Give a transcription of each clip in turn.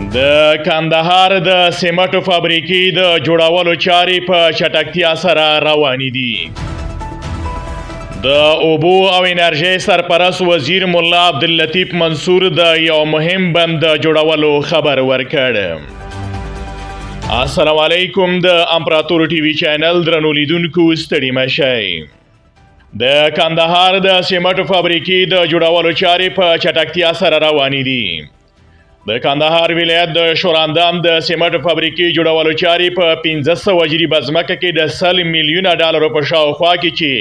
د کندهار د سمنټو فابریکې د جوړولو چارې په چټکتیا سره روانې دي. د اوبو او انرژۍ سرپرست وزیر مولا عبداللطیف منصور د یو مهم بند د جوړولو خبر ورکړ. السلام علیکم. د امپراتور ټي وي چینل درنو لیدونکو ستړي مشئ. د کندهار د سمنټو فابریکې د جوړولو چارې په چټکتیا سره روانې دي. د کندهار ولایت د شوراندام د سمنټو فابریکې جوړولو چارې په 1500 جریبه ځمکه کې د 100 میلیونه ډالرو په شاوخوا کې چې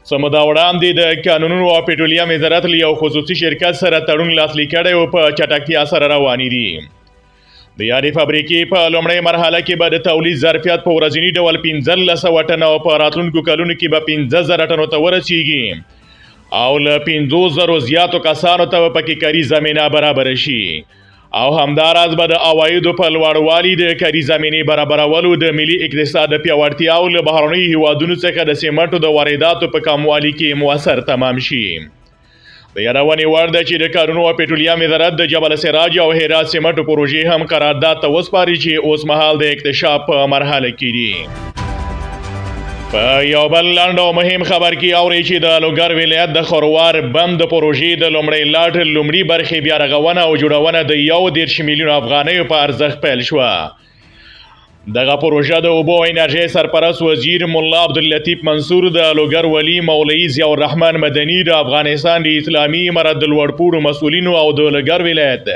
څه موده وړاندې د قانونونو او پټرولیم وزارت له یو خصوصي شرکت سره تړون لاسلیک کړی و په چټکتیا سره روانې دي. د یادې فابریکې په لومړۍ مرحله کې به د تولید ظرفیت په ورځني ډول 1500 ټنه او په راتلونکو کلونو کې به 15000 ټنو ته ورسیږي او له 50,000 زیاتو کسانو ته پکې کاري زمینه برابر شي او همداراز به د عوایدو په لوړوالي د کاري زمینې برابرولو د ملي اقتصاد د پیاوړتیا او له بهرنیو هیوادونو څخه د سمنټو د وارداتو په کموالي کې مؤثر تمام شي. د یادونې وړ ده چې د کانونو او پټرولیم وزارت د جبل سراج او هرات سمنټو پروژې هم قرارداد ته وسپاري چې اوس مهال د اکتشاف په مرحله کې دي. په یو بل لنډ او مهم خبر کې اوري چې د لوګر ولایت د خروار بند د پروژې د لومړۍ لاټ لومړي برخې بیا رغونه او جوړونه د 1.5 میلیون افغانیو په ارزښت پیل شوه. دغه پروژه د اوبو او انرژۍ سرپرست وزیر مولا عبداللطیف منصور د لوګر ولی مولوي ضیاء الرحمن مدني د افغانستان د اسلامي امارت د لوړپوړو مسؤلینو او د لوګر ولایت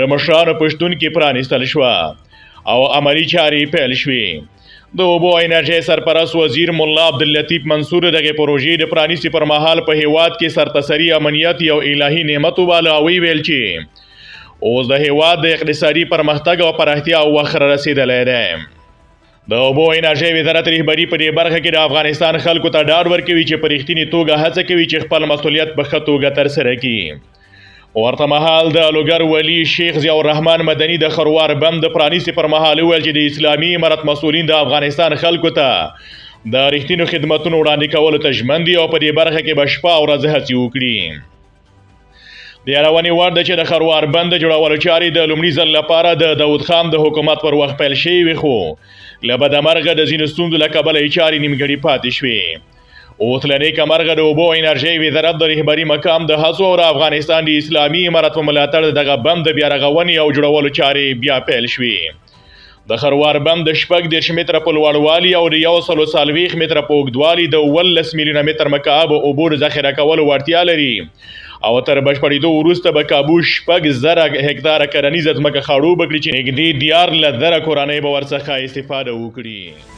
د مشرانو په شتون کې پرانیستل شوه او عملي چارې پیل شوې. د اوبو او انرژۍ سرپرست وزیر مولا عبداللطیف منصور دغه پروژې د پرانیستي پر مهال په هیواد کې سرتسري امنیت یو الهي نعمت وباله او ویل چې اوس د هیواد د اقتصادي پرمختګ او پراختیا وخت رسیدلی دی. د اوبو او انرژۍ وزارت رهبري په دې برخه کې د افغانستان خلکو ته ډاډ ورکوي چې په رښتینې توګه هڅه کوي چې خپل مسؤلیت په ښه توګه ترسره کړي. ورته مهال د لوګر ولی شیخ ضیاء الرحمن مدني د خروار بند د پرانیستي پر مهال ویل چې د اسلامي امارت مسؤلین د افغانستان خلکو ته د رښتینو خدمتونو وړاندې کولو ته ژمن دي او په دې برخه کې به شپه او ورځ هڅې وکړي. د یادونې وړ ده چې د خروار بند د جوړولو چارې د لومړي ځل لپاره د داود خان د حکومت پر وخت پیل شوې وې خو له بدمرغه د ځینو ستونزو له کبله یې چارې نیمګړې پاتې شوې. اوس له نیکه مرغه د اوبو او انرژۍ وزارت د رهبري مقام د هڅو او د افغانستان د اسلامي امارت په ملاتړ دغه بند د بیا رغونې او جوړولو چارې بیا پیل شوې. د خروار بند د 14 متره په لوړوالي او د 140 متره په اوږدوالي د 19 میلیونه متر مکعب اوبو د ذخیره کولو وړتیا لري او تر بشپړېدو وروسته به کابو 6,000 هکتاره کرنیزه ځمکه خړوبه کړي چې نږدې 14,000 کورنۍ به ورڅخه استفاده وکړي.